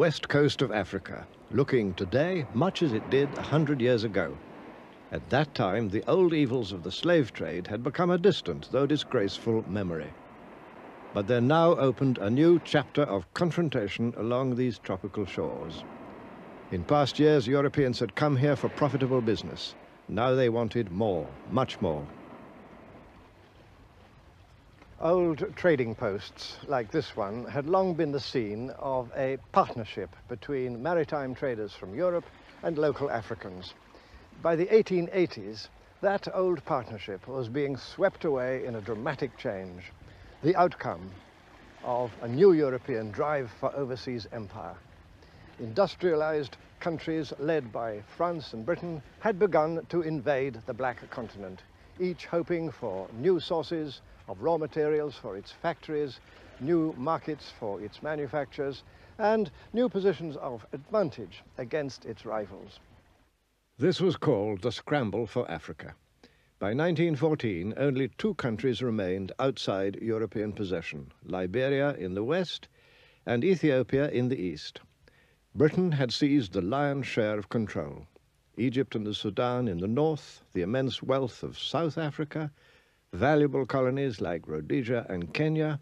west coast of Africa, looking today much as it did 100 years ago. At that time, the old evils of the slave trade had become a distant, though disgraceful, memory. But there now opened a new chapter of confrontation along these tropical shores. In past years, Europeans had come here for profitable business. Now they wanted more, much more. Old trading posts like this one had long been the scene of a partnership between maritime traders from Europe and local Africans. By the 1880s, that old partnership was being swept away in a dramatic change, the outcome of a new European drive for overseas empire. Industrialized countries led by France and Britain had begun to invade the Black Continent, each hoping for new sources of raw materials for its factories, new markets for its manufacturers, and new positions of advantage against its rivals. This was called the Scramble for Africa. By 1914, only two countries remained outside European possession, Liberia in the west and Ethiopia in the east. Britain had seized the lion's share of control. Egypt and the Sudan in the north, the immense wealth of South Africa, valuable colonies like Rhodesia and Kenya,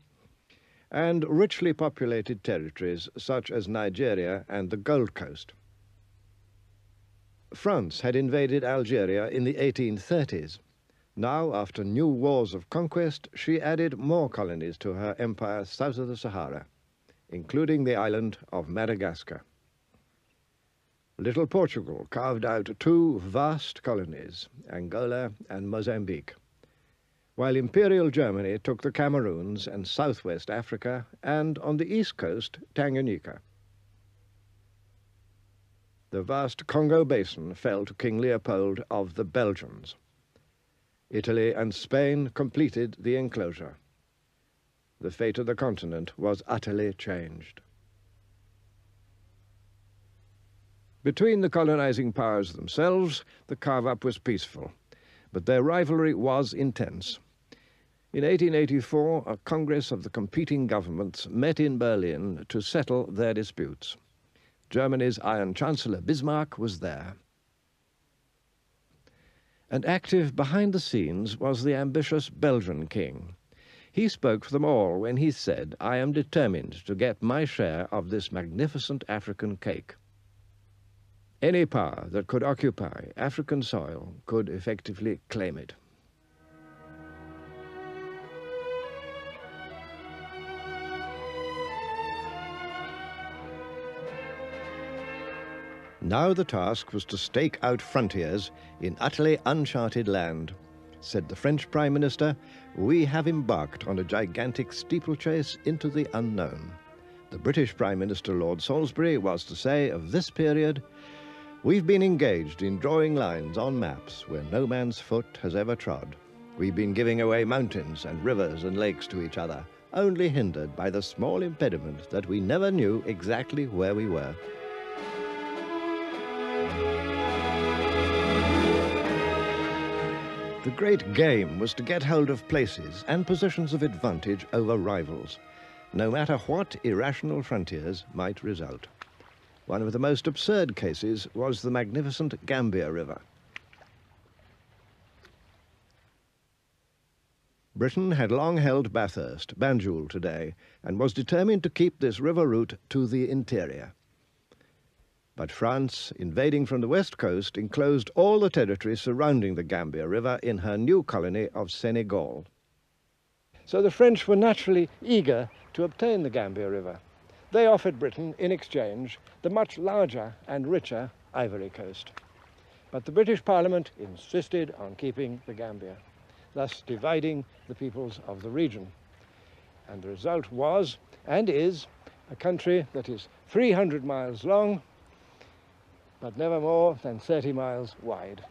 and richly populated territories such as Nigeria and the Gold Coast. France had invaded Algeria in the 1830s. Now, after new wars of conquest, she added more colonies to her empire south of the Sahara, including the island of Madagascar. Little Portugal carved out two vast colonies, Angola and Mozambique, while Imperial Germany took the Cameroons and southwest Africa, and on the east coast, Tanganyika. The vast Congo basin fell to King Leopold of the Belgians. Italy and Spain completed the enclosure. The fate of the continent was utterly changed. Between the colonizing powers themselves, the carve-up was peaceful, but their rivalry was intense. In 1884, a Congress of the competing governments met in Berlin to settle their disputes. Germany's Iron Chancellor Bismarck was there. And active behind the scenes was the ambitious Belgian king. He spoke for them all when he said, "I am determined to get my share of this magnificent African cake." Any power that could occupy African soil could effectively claim it. Now the task was to stake out frontiers in utterly uncharted land. Said the French Prime Minister, "We have embarked on a gigantic steeplechase into the unknown." The British Prime Minister Lord Salisbury was to say of this period, "We've been engaged in drawing lines on maps where no man's foot has ever trod. We've been giving away mountains and rivers and lakes to each other, only hindered by the small impediment that we never knew exactly where we were." The great game was to get hold of places and positions of advantage over rivals, no matter what irrational frontiers might result. One of the most absurd cases was the magnificent Gambia River. Britain had long held Bathurst, Banjul today, and was determined to keep this river route to the interior. But France, invading from the west coast, enclosed all the territory surrounding the Gambia River in her new colony of Senegal. So the French were naturally eager to obtain the Gambia River. They offered Britain, in exchange, the much larger and richer Ivory Coast. But the British Parliament insisted on keeping the Gambia, thus dividing the peoples of the region. And the result was, and is, a country that is 300 miles long, but never more than 30 miles wide.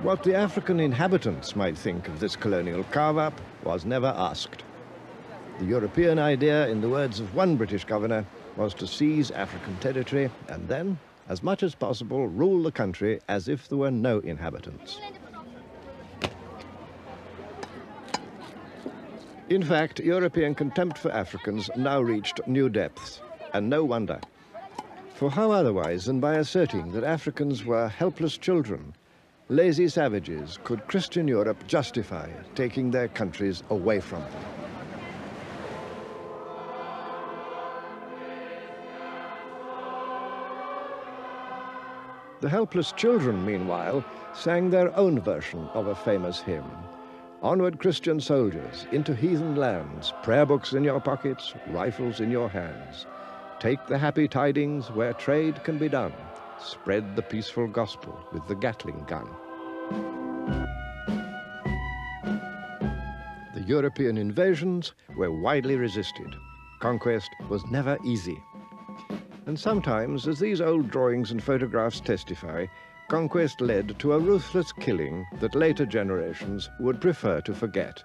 What the African inhabitants might think of this colonial carve-up was never asked. The European idea, in the words of one British governor, was to seize African territory and then, as much as possible, rule the country as if there were no inhabitants. In fact, European contempt for Africans now reached new depths, and no wonder. For how otherwise than by asserting that Africans were helpless children, lazy savages, could Christian Europe justify taking their countries away from them? The helpless children, meanwhile, sang their own version of a famous hymn. Onward, Christian soldiers, into heathen lands, prayer books in your pockets, rifles in your hands. Take the happy tidings where trade can be done. Spread the peaceful gospel with the Gatling gun. The European invasions were widely resisted. Conquest was never easy. And sometimes, as these old drawings and photographs testify, conquest led to a ruthless killing that later generations would prefer to forget.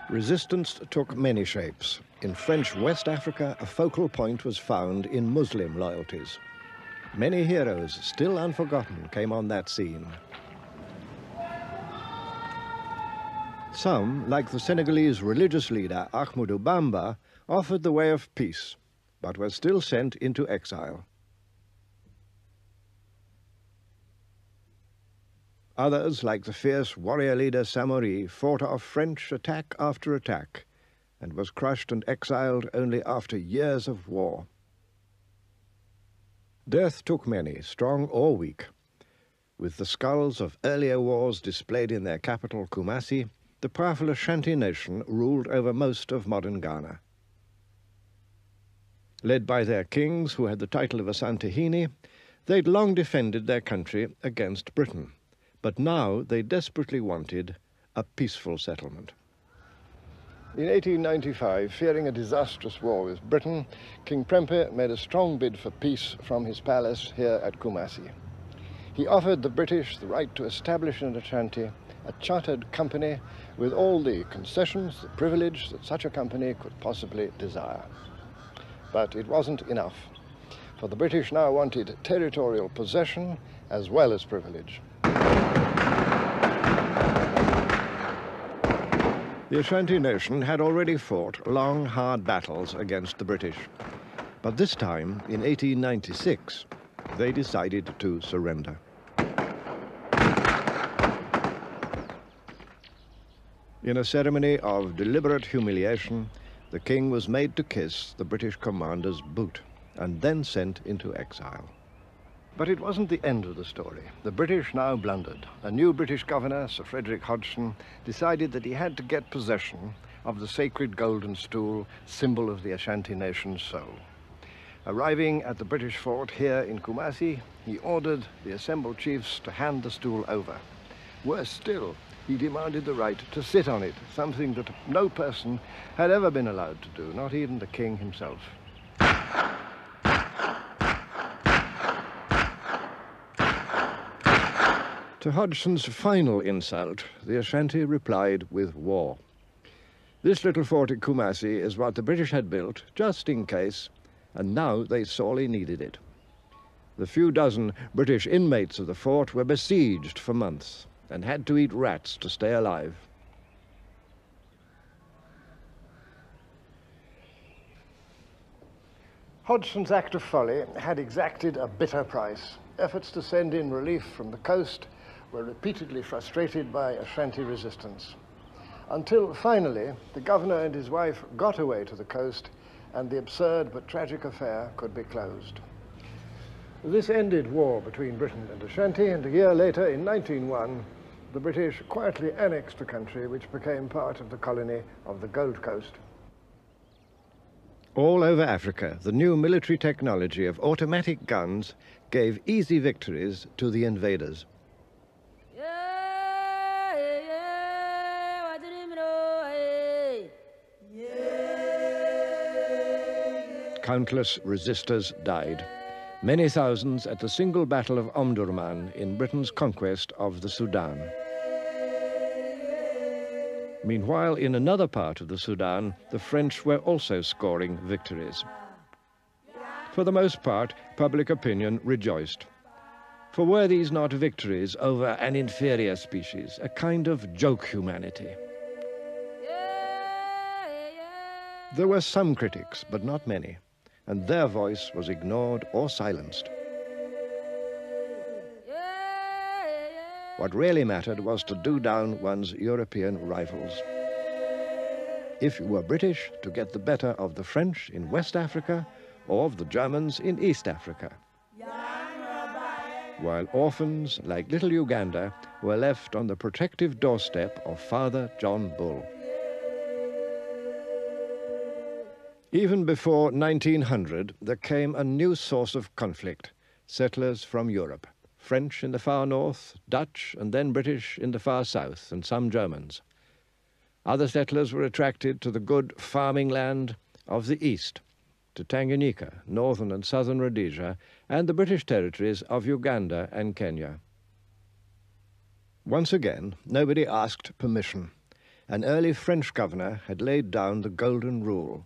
Resistance took many shapes. In French West Africa, a focal point was found in Muslim loyalties. Many heroes, still unforgotten, came on that scene. Some, like the Senegalese religious leader Ahmadou Bamba, offered the way of peace, but were still sent into exile. Others, like the fierce warrior leader Samori, fought off French attack after attack, and was crushed and exiled only after years of war. Death took many, strong or weak. With the skulls of earlier wars displayed in their capital, Kumasi, the powerful Ashanti nation ruled over most of modern Ghana. Led by their kings, who had the title of Asantehene, they'd long defended their country against Britain, but now they desperately wanted a peaceful settlement. In 1895, fearing a disastrous war with Britain, King Prempeh made a strong bid for peace from his palace here at Kumasi. He offered the British the right to establish in Ashanti a chartered company with all the concessions, the privilege that such a company could possibly desire. But it wasn't enough, for the British now wanted territorial possession as well as privilege. The Ashanti nation had already fought long, hard battles against the British. But this time, in 1896, they decided to surrender. In a ceremony of deliberate humiliation, the king was made to kiss the British commander's boot and then sent into exile. But it wasn't the end of the story. The British now blundered. A new British governor, Sir Frederick Hodgson, decided that he had to get possession of the sacred golden stool, symbol of the Ashanti nation's soul. Arriving at the British fort here in Kumasi, he ordered the assembled chiefs to hand the stool over. Worse still, he demanded the right to sit on it, something that no person had ever been allowed to do, not even the king himself. To Hodgson's final insult, the Ashanti replied with war. This little fort at Kumasi is what the British had built, just in case, and now they sorely needed it. The few dozen British inmates of the fort were besieged for months and had to eat rats to stay alive. Hodgson's act of folly had exacted a bitter price. Efforts to send in relief from the coast were repeatedly frustrated by Ashanti resistance, until finally the governor and his wife got away to the coast and the absurd but tragic affair could be closed. This ended war between Britain and Ashanti, and a year later, in 1901, the British quietly annexed the country, which became part of the colony of the Gold Coast. All over Africa, the new military technology of automatic guns gave easy victories to the invaders. Countless resistors died, many thousands at the single battle of Omdurman in Britain's conquest of the Sudan. Meanwhile, in another part of the Sudan, the French were also scoring victories. For the most part, public opinion rejoiced. For were these not victories over an inferior species, a kind of joke humanity? There were some critics, but not many, and their voice was ignored or silenced. What really mattered was to do down one's European rivals. If you were British, to get the better of the French in West Africa or of the Germans in East Africa. While orphans, like little Uganda, were left on the protective doorstep of Father John Bull. Even before 1900, there came a new source of conflict: settlers from Europe. French in the far north, Dutch and then British in the far south, and some Germans. Other settlers were attracted to the good farming land of the east, to Tanganyika, northern and southern Rhodesia, and the British territories of Uganda and Kenya. Once again, nobody asked permission. An early French governor had laid down the golden rule.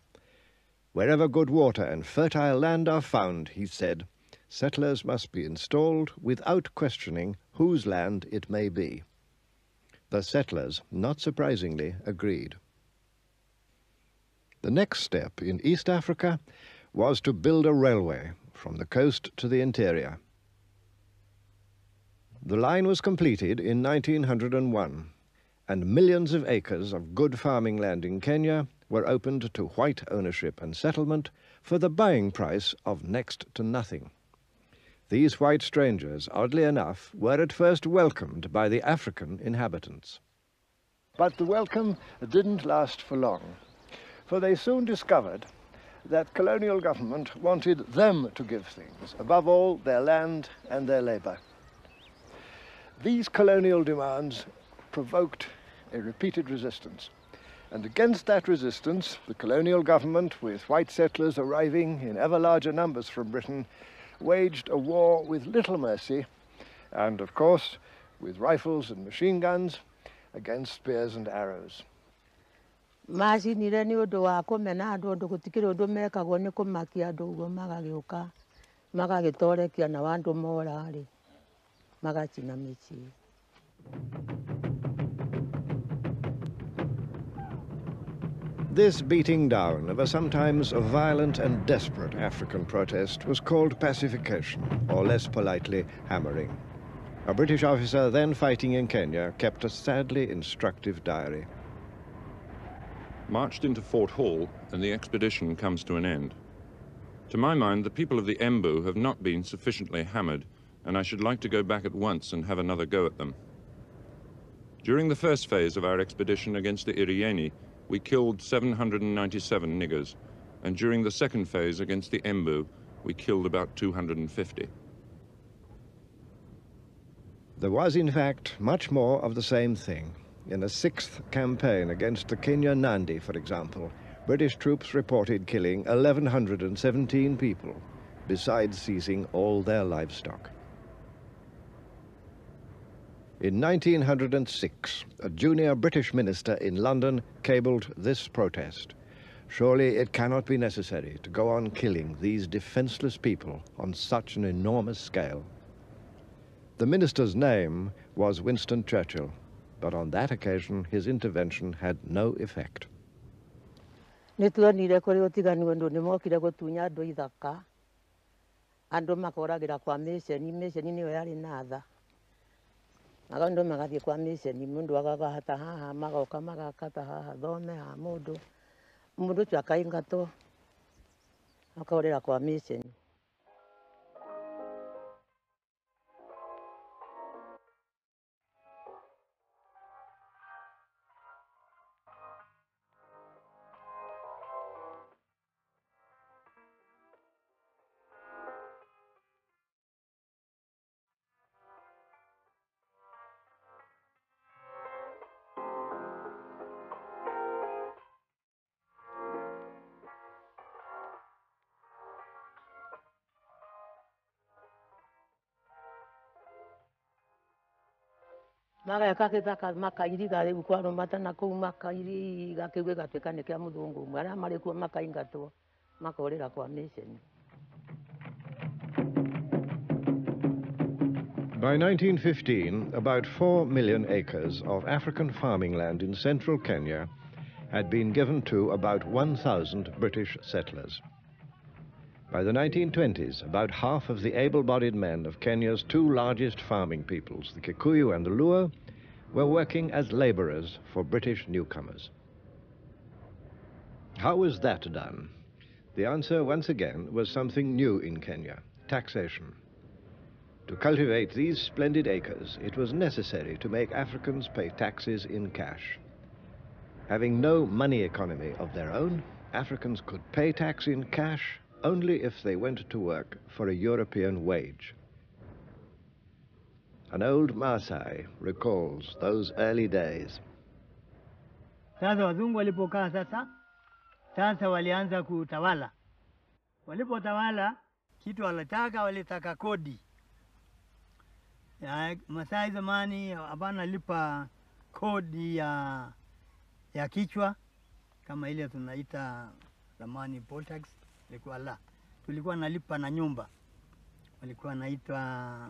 Wherever good water and fertile land are found, he said, settlers must be installed without questioning whose land it may be. The settlers, not surprisingly, agreed. The next step in East Africa was to build a railway from the coast to the interior. The line was completed in 1901, and millions of acres of good farming land in Kenya were opened to white ownership and settlement for the buying price of next to nothing. These white strangers, oddly enough, were at first welcomed by the African inhabitants. But the welcome didn't last for long, for they soon discovered that colonial government wanted them to give things, above all their land and their labor. These colonial demands provoked a repeated resistance. And against that resistance, the colonial government, with white settlers arriving in ever larger numbers from Britain, waged a war with little mercy, and of course, with rifles and machine guns, against spears and arrows. Macinire nĩ ũndũ wa kũmena andũ ũndũ gũtikĩrĩ ũndũ mekagwo nĩ kũmakia andũ ũguo magagĩũka magagĩtorekia na andũ mora-rĩ magacina mĩciĩ. This beating down of a sometimes violent and desperate African protest was called pacification, or less politely, hammering. A British officer then fighting in Kenya kept a sadly instructive diary. Marched into Fort Hall, and the expedition comes to an end. To my mind, the people of the Embu have not been sufficiently hammered, and I should like to go back at once and have another go at them. During the first phase of our expedition against the Irieni, we killed 797 niggers, and during the second phase against the Embu, we killed about 250. There was, in fact, much more of the same thing. In a sixth campaign against the Kenya Nandi, for example, British troops reported killing 1,117 people, besides seizing all their livestock. In 1906, a junior British minister in London cabled this protest: "Surely it cannot be necessary to go on killing these defenseless people on such an enormous scale." The minister's name was Winston Churchill, but on that occasion his intervention had no effect. Nĩtuonire kũrĩ ũtiganu ũndũ nĩmokire gũtunya andũ ithaka andũ makoragĩra kwa mĩceni nĩyo yarĩ na tha andũ magathiĩ kwa mĩceni mũndũ agakahata haha magoka magakata haha thome ha mũndũ ũcio akaingatwo akorĩra kwa mĩceni. Maga kakithaka makairi gari gukwarwo mata na kuu makairi gakiuge gatuika ni kia muthungu umwe aria mari kuo makaingatwo makorira kwa mission. By 1915, about 4 million acres of African farming land in central Kenya had been given to about 1,000 British settlers. By the 1920s, about half of the able-bodied men of Kenya's two largest farming peoples, the Kikuyu and the Luo, were working as laborers for British newcomers. How was that done? The answer, once again, was something new in Kenya: taxation. To cultivate these splendid acres, it was necessary to make Africans pay taxes in cash. Having no money economy of their own, Africans could pay tax in cash only if they went to work for a European wage. An old Maasai recalls those early days. Sasa wazungu walipokaa sasa walianza kutawala. Walipotawala, kitu walitaka kodi. Masai zamani hapana lipa kodi ya kichwa kama ile tunaita zamani poll tax, ilikuwa la. Tulikuwa nalipa na nyumba. Walikuwa naitwa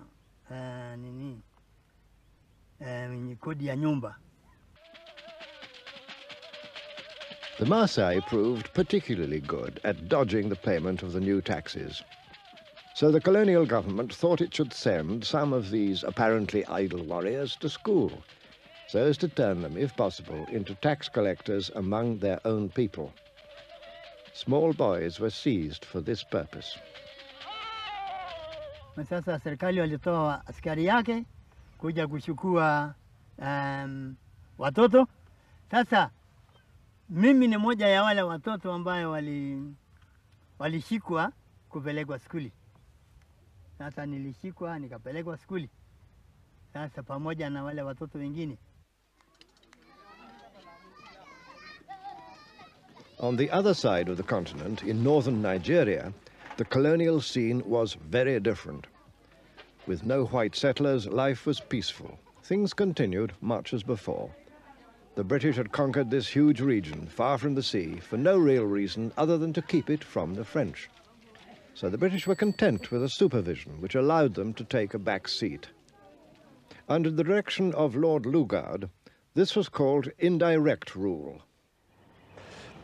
kodi ya nyumba. The Maasai proved particularly good at dodging the payment of the new taxes. So the colonial government thought it should send some of these apparently idle warriors to school, so as to turn them, if possible, into tax collectors among their own people. Small boys were seized for this purpose. Sasa serikali walitoa askari yake kuja kuchukua watoto. Sasa mimi ni moja ya wale watoto ambayo walishikwa kupelekwa skuli. Sasa nilishikwa nikapelekwa skuli. Sasa pamoja na wale watoto wengine. On the other side of the continent, in northern Nigeria, the colonial scene was very different. With no white settlers, life was peaceful. Things continued much as before. The British had conquered this huge region, far from the sea, for no real reason other than to keep it from the French. So the British were content with a supervision which allowed them to take a back seat. Under the direction of Lord Lugard, this was called indirect rule.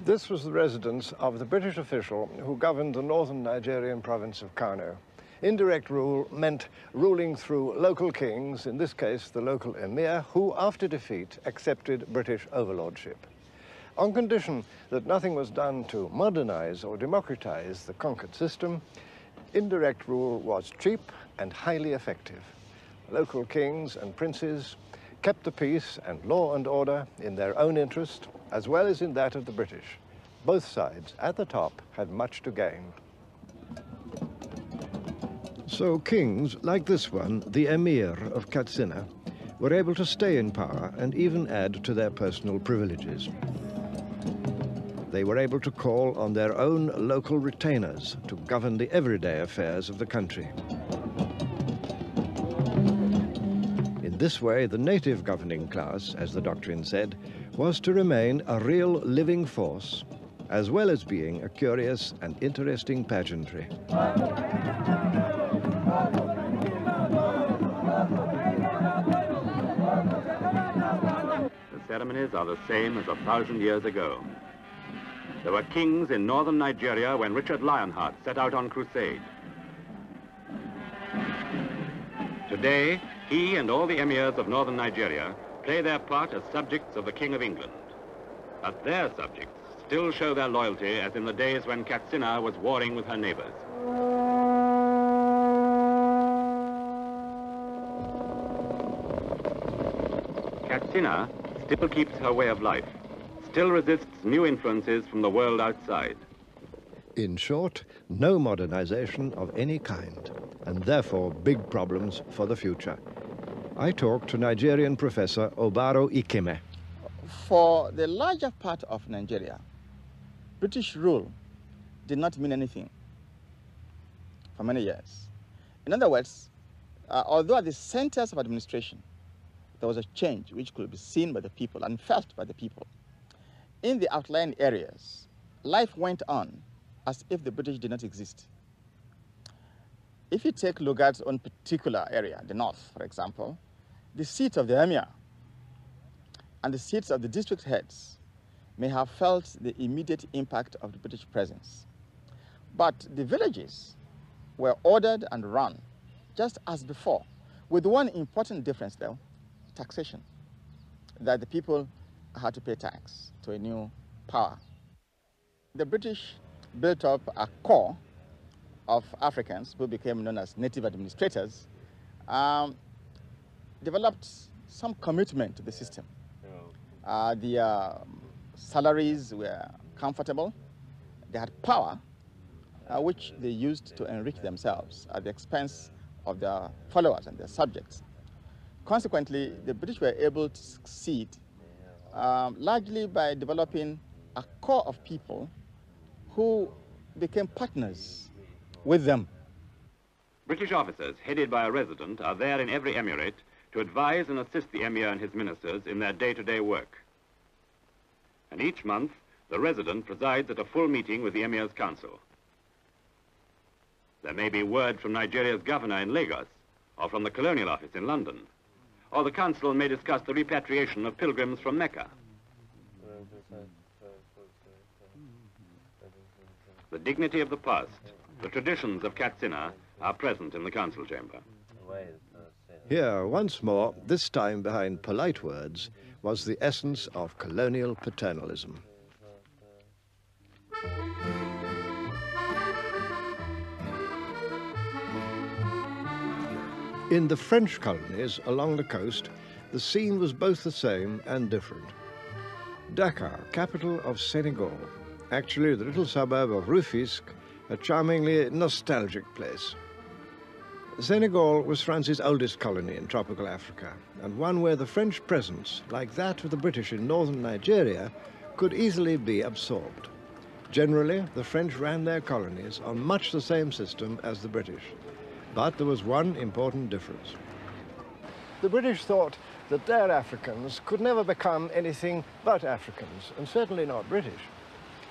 This was the residence of the British official who governed the northern Nigerian province of Kano. Indirect rule meant ruling through local kings, in this case the local emir, who after defeat accepted British overlordship. On condition that nothing was done to modernize or democratize the conquered system, indirect rule was cheap and highly effective. Local kings and princes kept the peace and law and order in their own interest, as well as in that of the British. Both sides at the top had much to gain. So kings, like this one, the Emir of Katsina, were able to stay in power and even add to their personal privileges. They were able to call on their own local retainers to govern the everyday affairs of the country. In this way, the native governing class, as the doctrine said, was to remain a real living force, as well as being a curious and interesting pageantry. The ceremonies are the same as 1,000 years ago. There were kings in northern Nigeria when Richard Lionheart set out on crusade. Today, he and all the emirs of northern Nigeria play their part as subjects of the King of England. But their subjects still show their loyalty as in the days when Katsina was warring with her neighbors. Katsina still keeps her way of life, still resists new influences from the world outside. In short, no modernization of any kind, and therefore big problems for the future. I talked to Nigerian professor Obaro Ikeme. For the larger part of Nigeria, British rule did not mean anything for many years. In other words, although at the centers of administration, there was a change which could be seen by the people and felt by the people. In the outlying areas, life went on as if the British did not exist. If you take Lugard's own particular area, the north, for example, the seat of the emir and the seats of the district heads may have felt the immediate impact of the British presence. But the villages were ordered and run just as before, with one important difference though, taxation, that the people had to pay tax to a new power. The British built up a corps of Africans who became known as native administrators, developed some commitment to the system. The salaries were comfortable. They had power, which they used to enrich themselves at the expense of their followers and their subjects. Consequently, the British were able to succeed largely by developing a core of people who became partners with them. British officers headed by a resident are there in every emirate to advise and assist the emir and his ministers in their day-to-day work. And each month, the resident presides at a full meeting with the emir's council. There may be word from Nigeria's governor in Lagos, or from the colonial office in London, or the council may discuss the repatriation of pilgrims from Mecca. The dignity of the past, the traditions of Katsina are present in the council chamber. Here, once more, this time behind polite words, was the essence of colonial paternalism. In the French colonies along the coast, the scene was both the same and different. Dakar, capital of Senegal, actually the little suburb of Rufisque, a charmingly nostalgic place. Senegal was France's oldest colony in tropical Africa, and one where the French presence, like that of the British in northern Nigeria, could easily be absorbed. Generally, the French ran their colonies on much the same system as the British, but there was one important difference. The British thought that their Africans could never become anything but Africans, and certainly not British.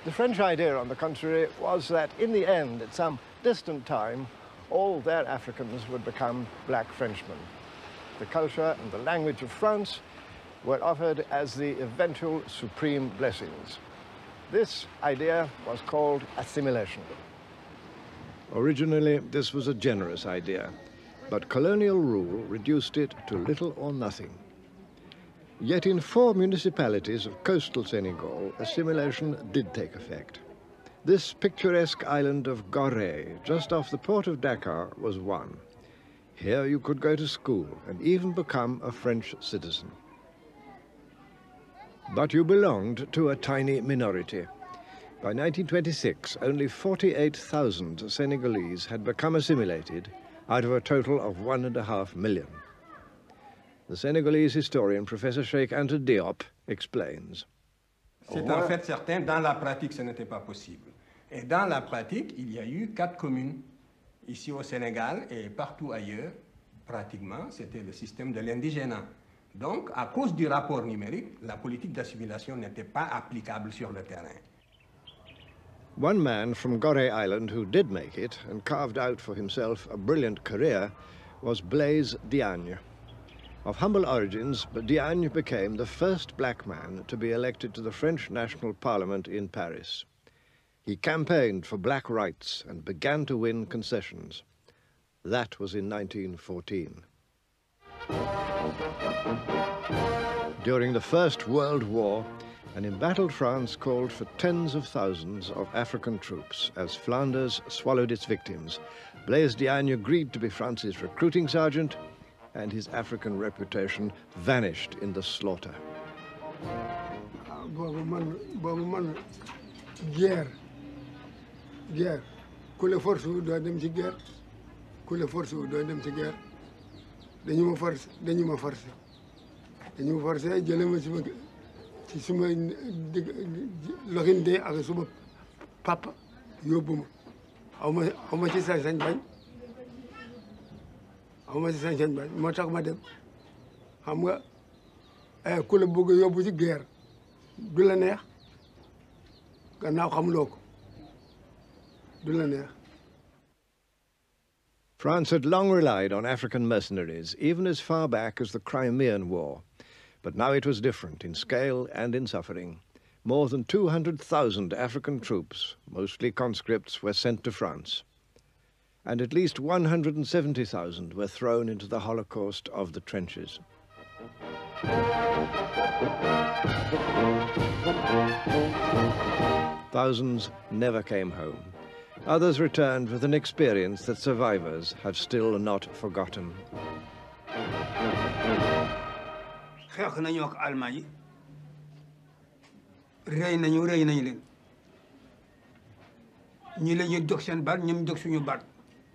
The French idea, on the contrary, was that in the end, at some distant time, all their Africans would become black Frenchmen. The culture and the language of France were offered as the eventual supreme blessings. This idea was called assimilation. Originally, this was a generous idea, but colonial rule reduced it to little or nothing. Yet in 4 municipalities of coastal Senegal, assimilation did take effect. This picturesque island of Gorée, just off the port of Dakar, was one. Here you could go to school and even become a French citizen. But you belonged to a tiny minority. By 1926, only 48,000 Senegalese had become assimilated out of a total of 1.5 million. The Senegalese historian, Professor Cheikh Anta Diop, explains. C'est en fait certain, dans la pratique, ce n'était pas possible. Et dans la pratique, il y a eu 4 communes. Ici au Sénégal et partout ailleurs, pratiquement, c'était le système de l'indigénat. Donc, à cause du rapport numérique, la politique d'assimilation n'était pas applicable sur le terrain. One man from Gorée Island who did make it and carved out for himself a brilliant career was Blaise Diagne. Of humble origins, Diagne became the first black man to be elected to the French National Parliament in Paris. He campaigned for black rights and began to win concessions. That was in 1914. During the First World War, an embattled France called for tens of thousands of African troops as Flanders swallowed its victims. Blaise Diagne agreed to be France's recruiting sergeant, and his African reputation vanished in the slaughter. Guerre. Kule force do dem ci guerre. Kule force do dem ci guerre. Dañu ma force. Dañu forcé jëlé ma ci suma loxinde ak suma papa yobuma. Awma ci sañ bañ. Awma ci sañ bañ. Mo tax ma dem. Xam nga ku la bëgg yóbbu ci guerre du la neex gannaaw xamuloo ko du la neex. France had long relied on African mercenaries, even as far back as the Crimean War. But now it was different in scale and in suffering. More than 200,000 African troops, mostly conscripts, were sent to France. And at least 170,000 were thrown into the Holocaust of the trenches. Thousands never came home. Others returned with an experience that survivors have still not forgotten. xeex nañu ak Allemagne yi rey nañu leen ñi la ñuy dog seen baat ñoom dog suñu baat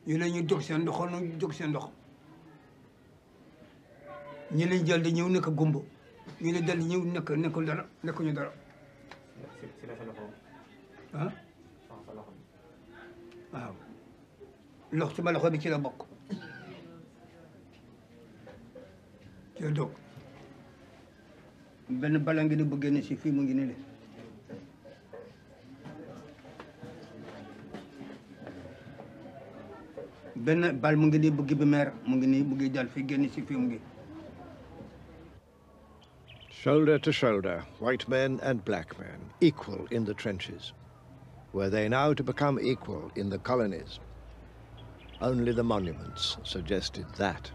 ñi la ñuy dog seen ndox ñu dog seen ndox ñi lañ jël di ñëw nekk gumbo ñi la dal di ñëw nekkul dara nekkuñu dara ah waaw lox ci ma loxo bi ci la bokk ci la dog benn bala ngi ni bu génn si fii mu ngi ni le benn bal mu ngi ni bu gibi meer mu ngi ni bu ngi dal fii génn si fii mu ngi. Shoulder to shoulder, white men and black men, equal in the trenches. Were they now to become equal in the colonies? Only the monuments suggested that.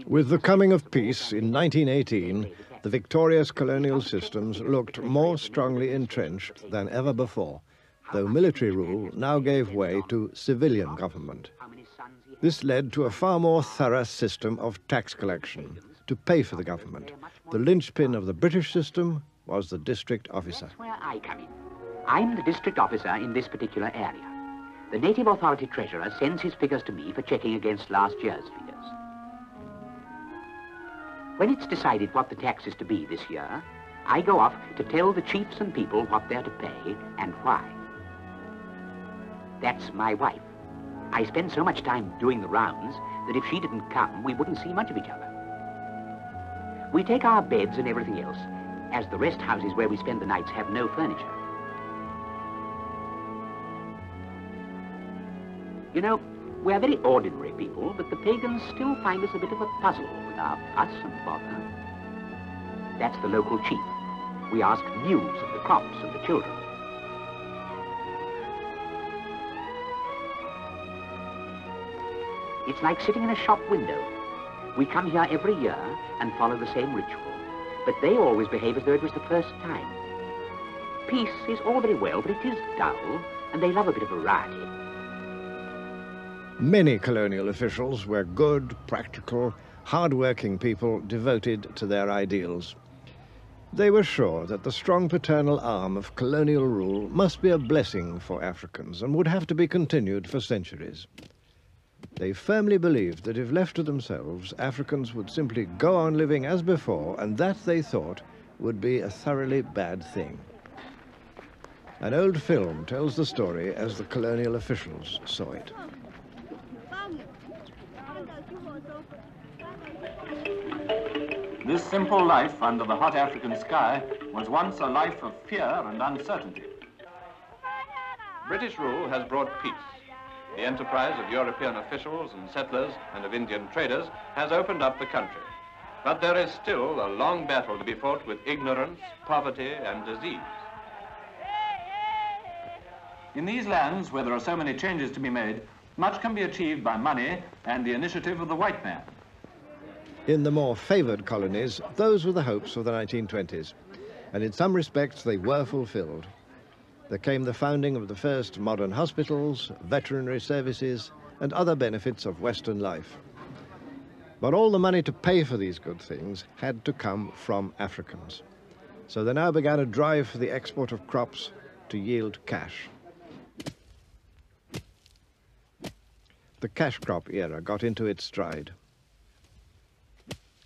With the coming of peace in 1918, the victorious colonial systems looked more strongly entrenched than ever before, though military rule now gave way to civilian government. This led to a far more thorough system of tax collection to pay for the government. The linchpin of the British system was the district officer. That's where I come in. I'm the district officer in this particular area. The Native Authority Treasurer sends his figures to me for checking against last year's figures. When it's decided what the tax is to be this year, I go off to tell the chiefs and people what they're to pay and why. That's my wife. I spend so much time doing the rounds that if she didn't come, we wouldn't see much of each other. We take our beds and everything else, as the rest houses where we spend the nights have no furniture. You know, we are very ordinary people, but the pagans still find us a bit of a puzzle with our fuss and bother. That's the local chief. We ask news of the crops and the children. It's like sitting in a shop window. We come here every year and follow the same ritual, but they always behave as though it was the first time. Peace is all very well, but it is dull, and they love a bit of variety. Many colonial officials were good, practical, hard-working people devoted to their ideals. They were sure that the strong paternal arm of colonial rule must be a blessing for Africans and would have to be continued for centuries. They firmly believed that if left to themselves, Africans would simply go on living as before, and that, they thought, would be a thoroughly bad thing. An old film tells the story as the colonial officials saw it. This simple life under the hot African sky was once a life of fear and uncertainty. British rule has brought peace. The enterprise of European officials and settlers and of Indian traders has opened up the country. But there is still a long battle to be fought with ignorance, poverty, and disease. In these lands, where there are so many changes to be made, much can be achieved by money and the initiative of the white man. In the more favoured colonies, those were the hopes of the 1920s, and in some respects they were fulfilled. There came the founding of the first modern hospitals, veterinary services, and other benefits of Western life. But all the money to pay for these good things had to come from Africans. So there now began a drive for the export of crops to yield cash. The cash crop era got into its stride.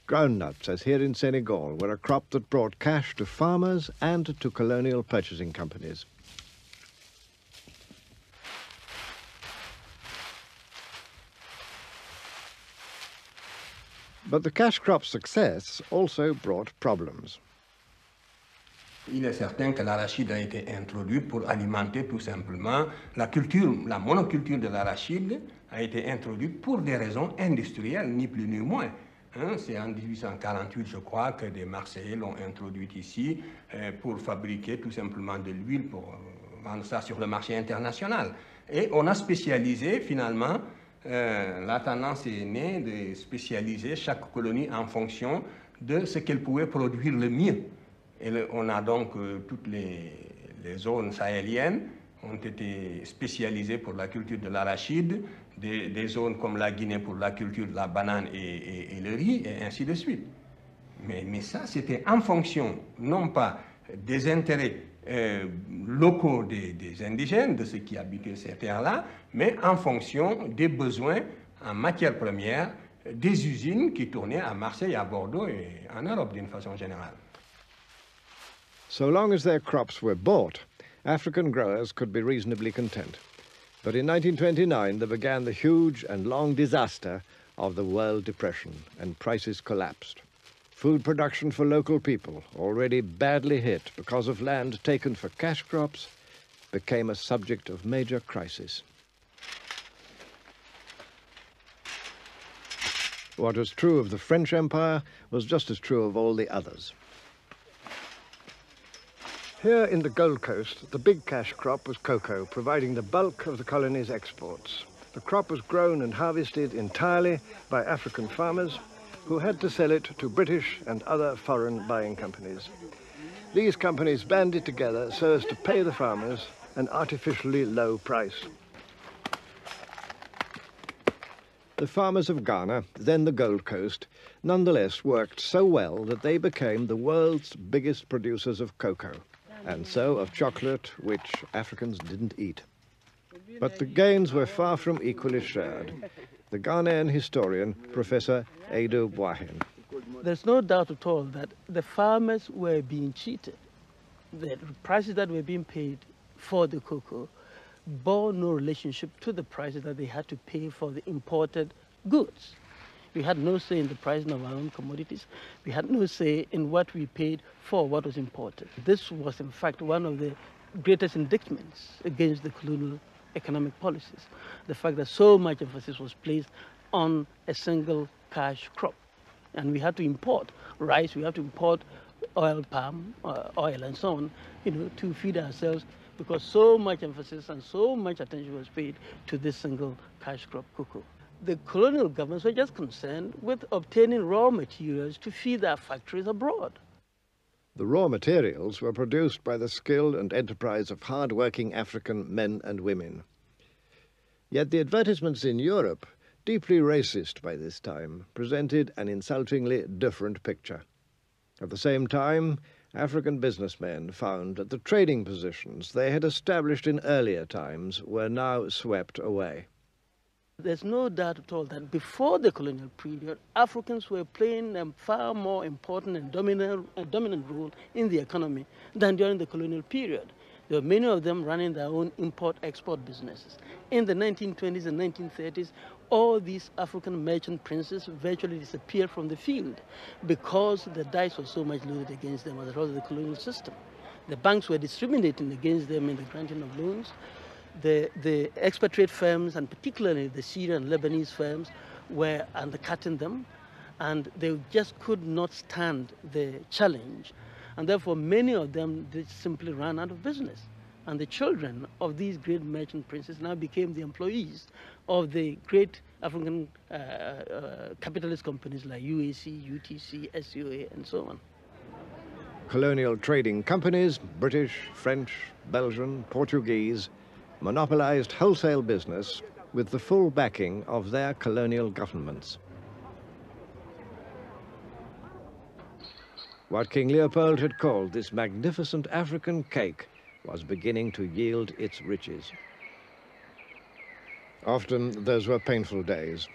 Groundnuts, as here in Senegal, were a crop that brought cash to farmers and to colonial purchasing companies. But the cash crop's success also brought problems. Il est certain que l'arachide a été introduit pour alimenter tout simplement la monoculture de l'arachide a été introduite pour des raisons industrielles, ni plus ni moins. C'est en 1848, je crois, que des Marseillais l'ont introduite ici pour fabriquer tout simplement de l'huile pour vendre ça sur le marché international. Et on a spécialisé finalement, la tendance est née de spécialiser chaque colonie en fonction de ce qu'elle pouvait produire le mieux. Et on a donc toutes les zones sahéliennes ont été spécialisées pour la culture de l'arachide, des zones comme la Guinée pour la culture de la banane et le riz, et ainsi de suite. Mais ça, c'était en fonction, non pas des intérêts locaux des indigènes, de ceux qui habitaient ces terres-là, mais en fonction des besoins en matières premières des usines qui tournaient à Marseille, à Bordeaux et en Europe d'une façon générale. So long as their crops were bought, African growers could be reasonably content. But in 1929, there began the huge and long disaster of the World Depression, and prices collapsed. Food production for local people, already badly hit because of land taken for cash crops, became a subject of major crisis. What was true of the French Empire was just as true of all the others. Here in the Gold Coast, the big cash crop was cocoa, providing the bulk of the colony's exports. The crop was grown and harvested entirely by African farmers who had to sell it to British and other foreign buying companies. These companies banded together so as to pay the farmers an artificially low price. The farmers of Ghana, then the Gold Coast, nonetheless worked so well that they became the world's biggest producers of cocoa, and so of chocolate, which Africans didn't eat. But the gains were far from equally shared. The Ghanaian historian, Professor Ado Boahen. There's no doubt at all that the farmers were being cheated. The prices that were being paid for the cocoa bore no relationship to the prices that they had to pay for the imported goods. We had no say in the pricing of our own commodities. We had no say in what we paid for what was imported. This was, in fact, one of the greatest indictments against the colonial economic policies, the fact that so much emphasis was placed on a single cash crop. And we had to import rice, we had to import oil, palm oil, and so on, to feed ourselves, because so much emphasis and so much attention was paid to this single cash crop cocoa. The colonial governments were just concerned with obtaining raw materials to feed their factories abroad. The raw materials were produced by the skill and enterprise of hard-working African men and women. Yet the advertisements in Europe, deeply racist by this time, presented an insultingly different picture. At the same time, African businessmen found that the trading positions they had established in earlier times were now swept away. There's no doubt at all that before the colonial period, Africans were playing a far more important and dominant role in the economy than during the colonial period. There were many of them running their own import-export businesses. In the 1920s and 1930s, all these African merchant princes virtually disappeared from the field because the dice was so much loaded against them as a result of the colonial system. The banks were discriminating against them in the granting of loans. The expatriate firms, and particularly the Syrian and Lebanese firms, were undercutting them, and they just could not stand the challenge. And therefore, many of them simply ran out of business. And the children of these great merchant princes now became the employees of the great African capitalist companies like UAC, UTC, SUA, and so on. Colonial trading companies, British, French, Belgian, Portuguese, monopolized wholesale business with the full backing of their colonial governments. What King Leopold had called this magnificent African cake was beginning to yield its riches. Often those were painful days,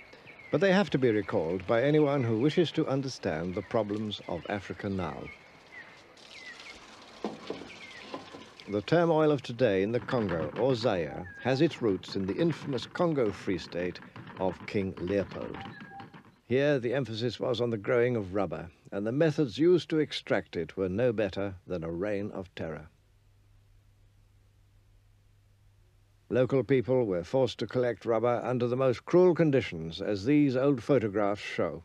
but they have to be recalled by anyone who wishes to understand the problems of Africa now. The turmoil of today in the Congo or Zaire has its roots in the infamous Congo Free State of King Leopold. Here the emphasis was on the growing of rubber, and the methods used to extract it were no better than a reign of terror. Local people were forced to collect rubber under the most cruel conditions, as these old photographs show.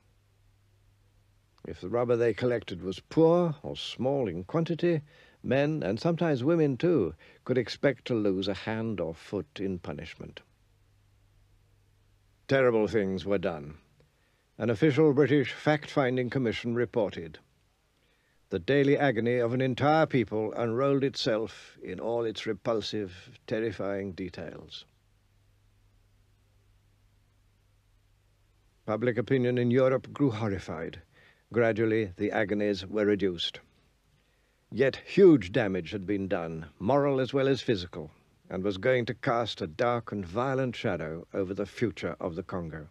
If the rubber they collected was poor or small in quantity, men, and sometimes women too, could expect to lose a hand or foot in punishment. Terrible things were done. An official British fact-finding commission reported. The daily agony of an entire people unrolled itself in all its repulsive, terrifying details. Public opinion in Europe grew horrified. Gradually, the agonies were reduced. Yet huge damage had been done, moral as well as physical, and was going to cast a dark and violent shadow over the future of the Congo.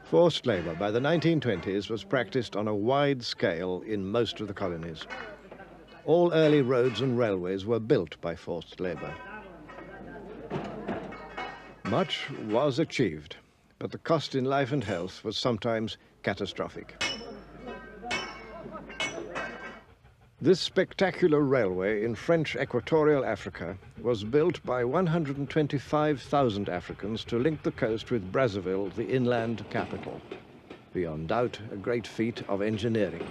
Forced labor by the 1920s was practiced on a wide scale in most of the colonies. All early roads and railways were built by forced labor. Much was achieved, but the cost in life and health was sometimes catastrophic. This spectacular railway in French Equatorial Africa was built by 125,000 Africans to link the coast with Brazzaville, the inland capital. Beyond doubt, a great feat of engineering.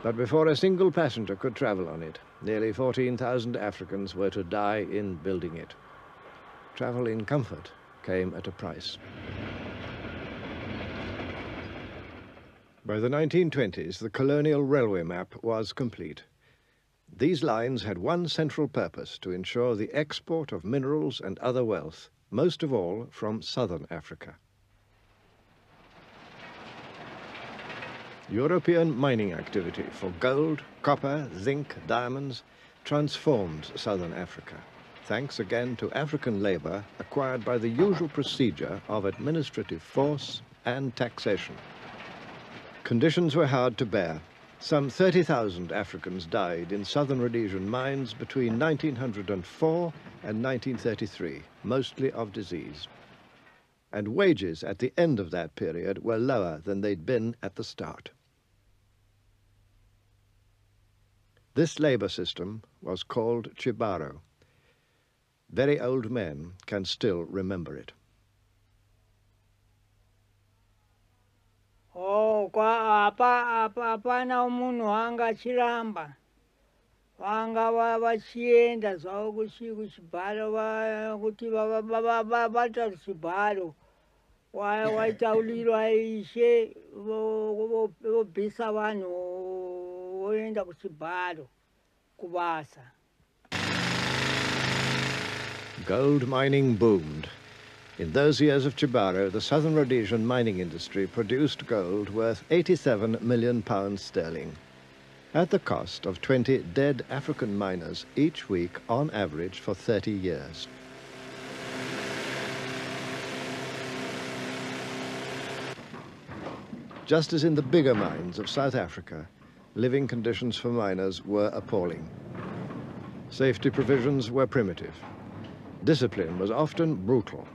But before a single passenger could travel on it, nearly 14,000 Africans were to die in building it. Travel in comfort came at a price. By the 1920s, the colonial railway map was complete. These lines had one central purpose: to ensure the export of minerals and other wealth, most of all from southern Africa. European mining activity for gold, copper, zinc, diamonds transformed southern Africa, thanks again to African labor acquired by the usual procedure of administrative force and taxation. Conditions were hard to bear. Some 30,000 Africans died in southern Rhodesian mines between 1904 and 1933, mostly of disease. And wages at the end of that period were lower than they'd been at the start. This labor system was called Chibaro. Very old men can still remember it. Oh, kwa apana umuntu wanga chiramba. Wanga vachienda zvavo kuchibharo kuti vata kuchibharo. Waitaulirwa ishe vobvisa vanhu voenda kuchibharo kubasa. Gold mining boomed. In those years of Chibaro, the southern Rhodesian mining industry produced gold worth £87 million sterling, at the cost of 20 dead African miners each week on average for 30 years. Just as in the bigger mines of South Africa, living conditions for miners were appalling. Safety provisions were primitive. Discipline was often brutal.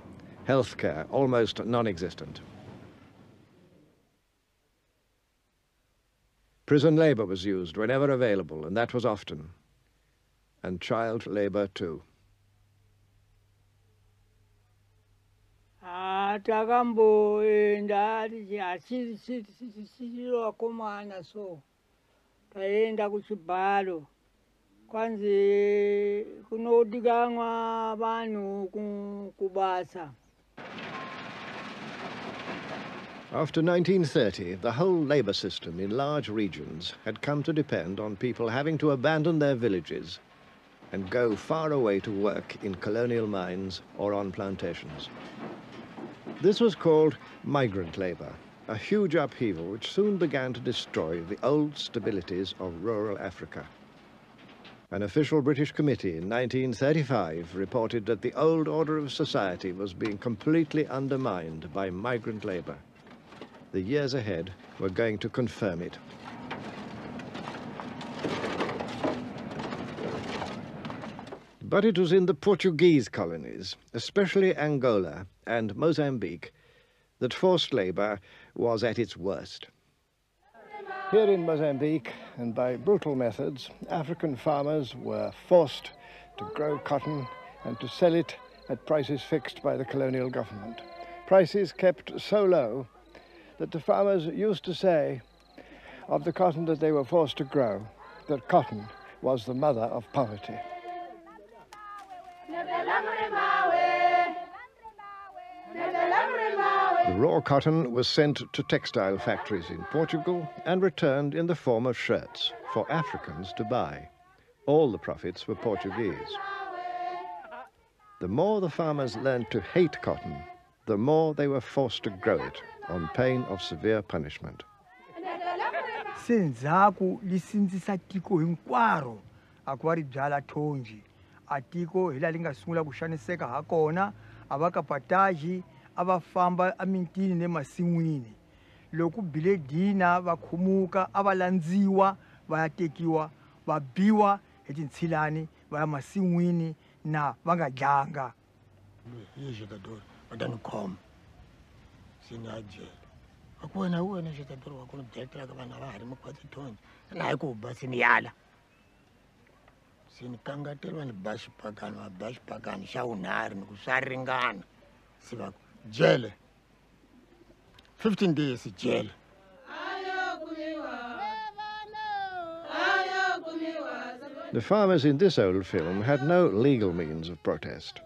Healthcare almost non-existent. Prison labor was used whenever available, and that was often. And child labor too. Takamboenda achiri wakomana so taenda kuchibharo kwanzi kunodikanwa vanhu kubasa. After 1930, the whole labor system in large regions had come to depend on people having to abandon their villages and go far away to work in colonial mines or on plantations. This was called migrant labor, a huge upheaval which soon began to destroy the old stabilities of rural Africa. An official British committee in 1935 reported that the old order of society was being completely undermined by migrant labor. The years ahead were going to confirm it. But it was in the Portuguese colonies, especially Angola and Mozambique, that forced labor was at its worst. Here in Mozambique, and by brutal methods, African farmers were forced to grow cotton and to sell it at prices fixed by the colonial government. Prices kept so low that the farmers used to say of the cotton that they were forced to grow that cotton was the mother of poverty. The raw cotton was sent to textile factories in Portugal and returned in the form of shirts for Africans to buy. All the profits were Portuguese. The more the farmers learned to hate cotton, the more they were forced to grow it on pain of severe punishment. Senzaku lisindzisa tiko hinkwaro akuvari byala thonji atiko hila lingasungula kushaniseka hakona avakapataji avafamba amintini nemasin'wini loku bile dina vakhumuka avalandziwa vayatekiwa vabiwa hi tintshilani vaya masin'wini na vangadlanga yexitadori vatanikhoma sinajela akuwena uwena xitadori wa ku byetelaka vanhu va ha ri makwati thonji na hi ku ba siniyala sinikangatela vanhu ba xipakani va ba xipakani xa unharhu ni ku swa ringana si va jele 15 days jele. The farmers in this old film had no legal means of protest,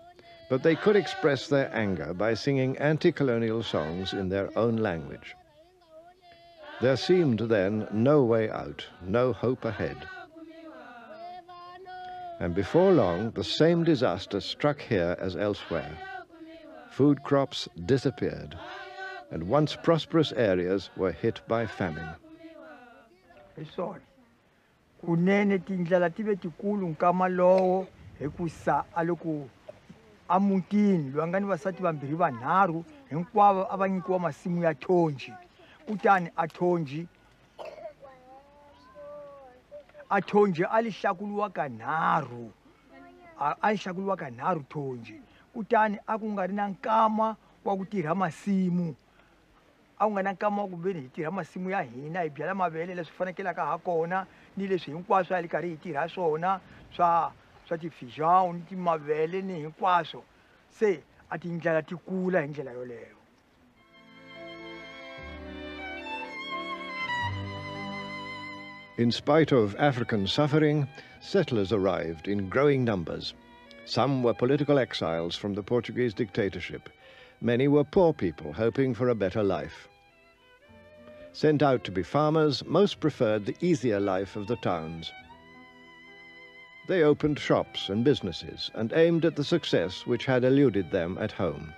but they could express their anger by singing anti-colonial songs in their own language. There seemed then no way out, no hope ahead. And before long, the same disaster struck here as elsewhere. Food crops disappeared, and once prosperous areas were hit by famine. Kunene tindlela tive tikulu nkama lowo hikusa aloku amutini lwangani vasati vambirhi vanharhu hinkwavo a va nyikiwa masimu ya thonji kutani athonji a li hlakuluwa kanharhu thonji kutani a ku nga ri na nkama wa ku tirha masimu a ku nga na nkama wa ku veni hi tirha masimu ya hina hi byala mavele leswi fanekelaka ha kona ni leswi hinkwaswo a li karhi hi tirha swona swa tifijao ni timavele ni hinkwaswo se a tindlela ti kula hi ndlela yoleyo. In spite of African suffering, settlers arrived in growing numbers. Some were political exiles from the Portuguese dictatorship. Many were poor people hoping for a better life. Sent out to be farmers, most preferred the easier life of the towns. They opened shops and businesses and aimed at the success which had eluded them at home.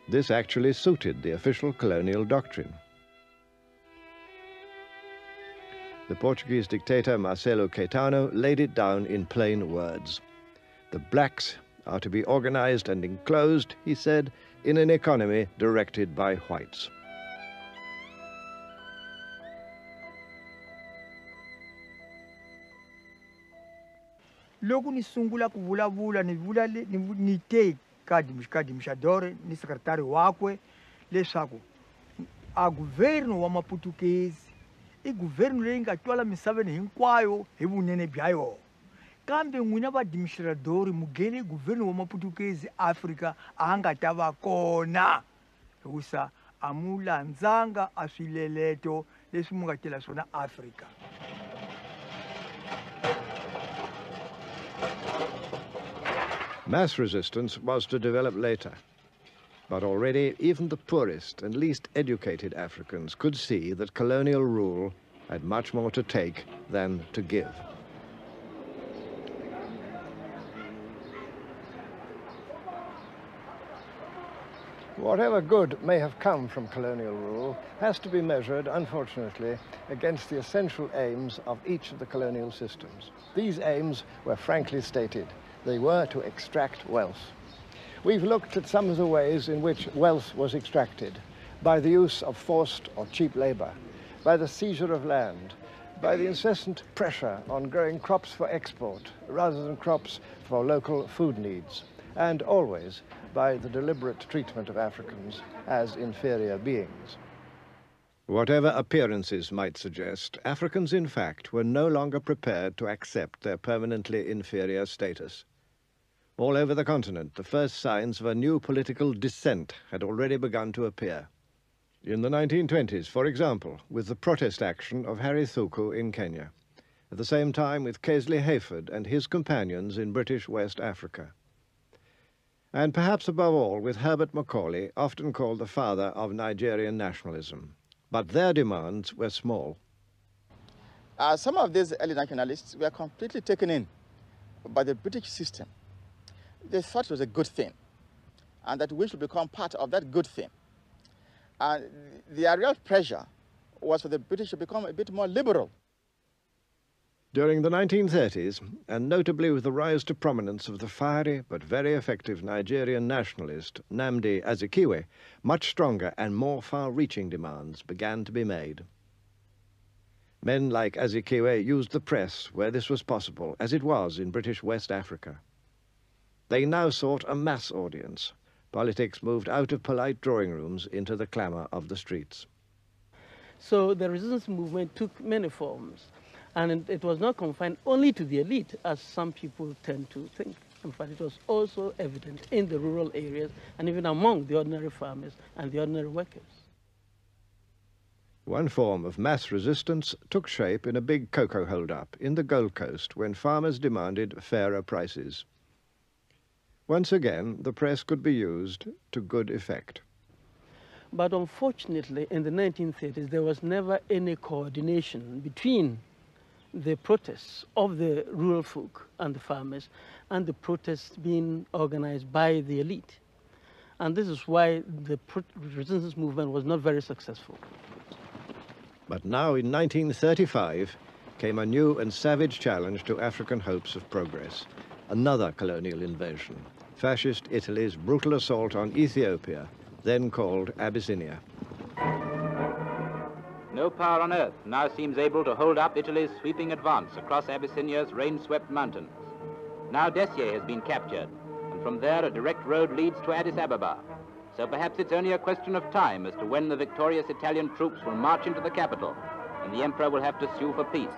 This actually suited the official colonial doctrine. The Portuguese dictator Marcelo Caetano laid it down in plain words. The blacks are to be organized and enclosed, he said, in an economy directed by whites. loko ni sungula ku vulavula ni te ka Dimishadore ni sekretari wakwe leswaku a guvernu wa Maputukezi I guvernu leyi nga twala misaveni hinkwayo hi vunene bya yona kambe n'wina va Dimishadore mugeni guvernu wa Maputukezi Afrika a nga ta va kona hikusa a mu landzanga a swileleto leswi mu nga tela swona Afrika. Mass resistance was to develop later, but already even the poorest and least educated Africans could see that colonial rule had much more to take than to give. Whatever good may have come from colonial rule has to be measured, unfortunately, against the essential aims of each of the colonial systems. These aims were frankly stated. They were to extract wealth. We've looked at some of the ways in which wealth was extracted, by the use of forced or cheap labor, by the seizure of land, by the incessant pressure on growing crops for export rather than crops for local food needs, and always by the deliberate treatment of Africans as inferior beings. Whatever appearances might suggest, Africans in fact were no longer prepared to accept their permanently inferior status. All over the continent, the first signs of a new political dissent had already begun to appear. In the 1920s, for example, with the protest action of Harry Thuku in Kenya, at the same time with Casely Hayford and his companions in British West Africa. And perhaps above all with Herbert Macaulay, often called the father of Nigerian nationalism. But their demands were small. Some of these early nationalists were completely taken in by the British system. They thought it was a good thing, and that we should become part of that good thing. And their real pressure was for the British to become a bit more liberal. During the 1930s, and notably with the rise to prominence of the fiery but very effective Nigerian nationalist Nnamdi Azikiwe, much stronger and more far-reaching demands began to be made. Men like Azikiwe used the press where this was possible, as it was in British West Africa. They now sought a mass audience. Politics moved out of polite drawing rooms into the clamour of the streets. So the resistance movement took many forms, and it was not confined only to the elite, as some people tend to think. In fact, it was also evident in the rural areas and even among the ordinary farmers and the ordinary workers. One form of mass resistance took shape in a big cocoa hold-up in the Gold Coast when farmers demanded fairer prices. Once again, the press could be used to good effect. But unfortunately, in the 1930s, there was never any coordination between the protests of the rural folk and the farmers and the protests being organized by the elite. And this is why the resistance movement was not very successful. But now in 1935 came a new and savage challenge to African hopes of progress. Another colonial invasion, fascist Italy's brutal assault on Ethiopia, then called Abyssinia. No power on earth now seems able to hold up Italy's sweeping advance across Abyssinia's rain-swept mountains. Now Dessie has been captured, and from there a direct road leads to Addis Ababa. So perhaps it's only a question of time as to when the victorious Italian troops will march into the capital, and the emperor will have to sue for peace.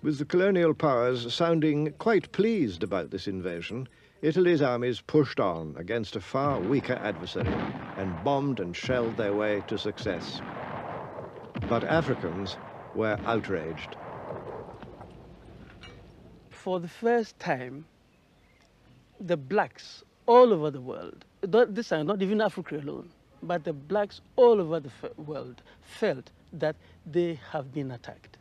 With the colonial powers sounding quite pleased about this invasion, Italy's armies pushed on against a far weaker adversary and bombed and shelled their way to success. But Africans were outraged. For the first time, the blacks all over the world, this is not even Africa alone, but the blacks all over the world felt that they have been attacked.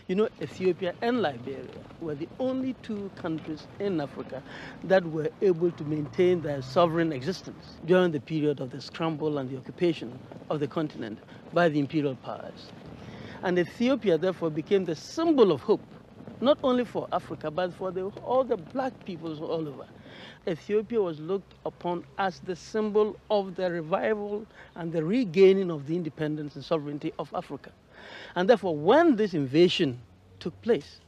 You know, Ethiopia and Liberia were the only two countries in Africa that were able to maintain their sovereign existence during the period of the scramble and the occupation of the continent by the imperial powers. And Ethiopia, therefore, became the symbol of hope, not only for Africa, but for all the black peoples all over. Ethiopia was looked upon as the symbol of the revival and the regaining of the independence and sovereignty of Africa. And therefore, when this invasion took place,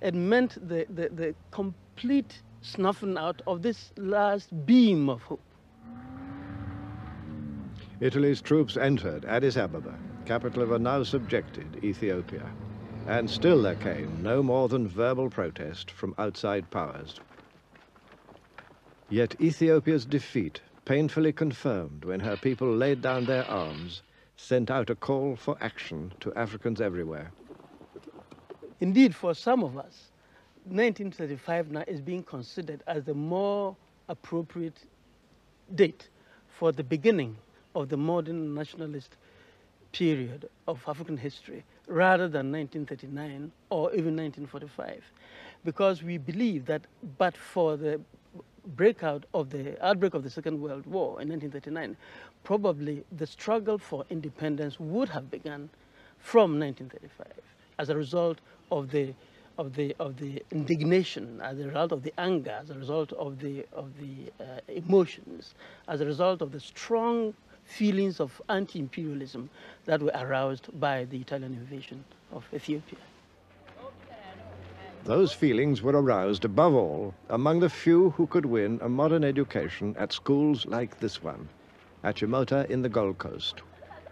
It meant the complete snuffing out of this last beam of hope. Italy's troops entered Addis Ababa, capital of a now subjected Ethiopia. And still there came no more than verbal protest from outside powers. Yet Ethiopia's defeat, painfully confirmed when her people laid down their arms, sent out a call for action to Africans everywhere. Indeed, for some of us, 1935 now is being considered as the more appropriate date for the beginning of the modern nationalist period of African history, rather than 1939 or even 1945, because we believe that but for the outbreak of the Second World War in 1939, probably the struggle for independence would have begun from 1935 as a result of the indignation, as a result of the anger, as a result of the emotions, as a result of the strong feelings of anti-imperialism that were aroused by the Italian invasion of Ethiopia. Those feelings were aroused above all among the few who could win a modern education at schools like this one, at Achimota in the Gold Coast,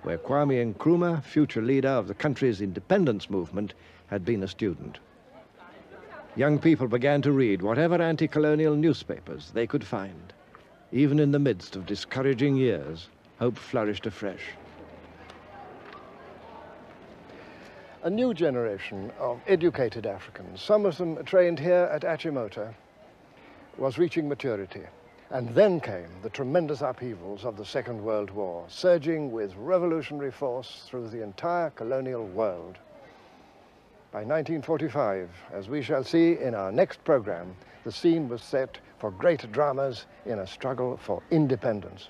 where Kwame Nkrumah, future leader of the country's independence movement, had been a student. Young people began to read whatever anti-colonial newspapers they could find. Even in the midst of discouraging years, hope flourished afresh. A new generation of educated Africans, some of them trained here at Achimota, was reaching maturity. And then came the tremendous upheavals of the Second World War, surging with revolutionary force through the entire colonial world. By 1945, as we shall see in our next program, the scene was set for great dramas in a struggle for independence.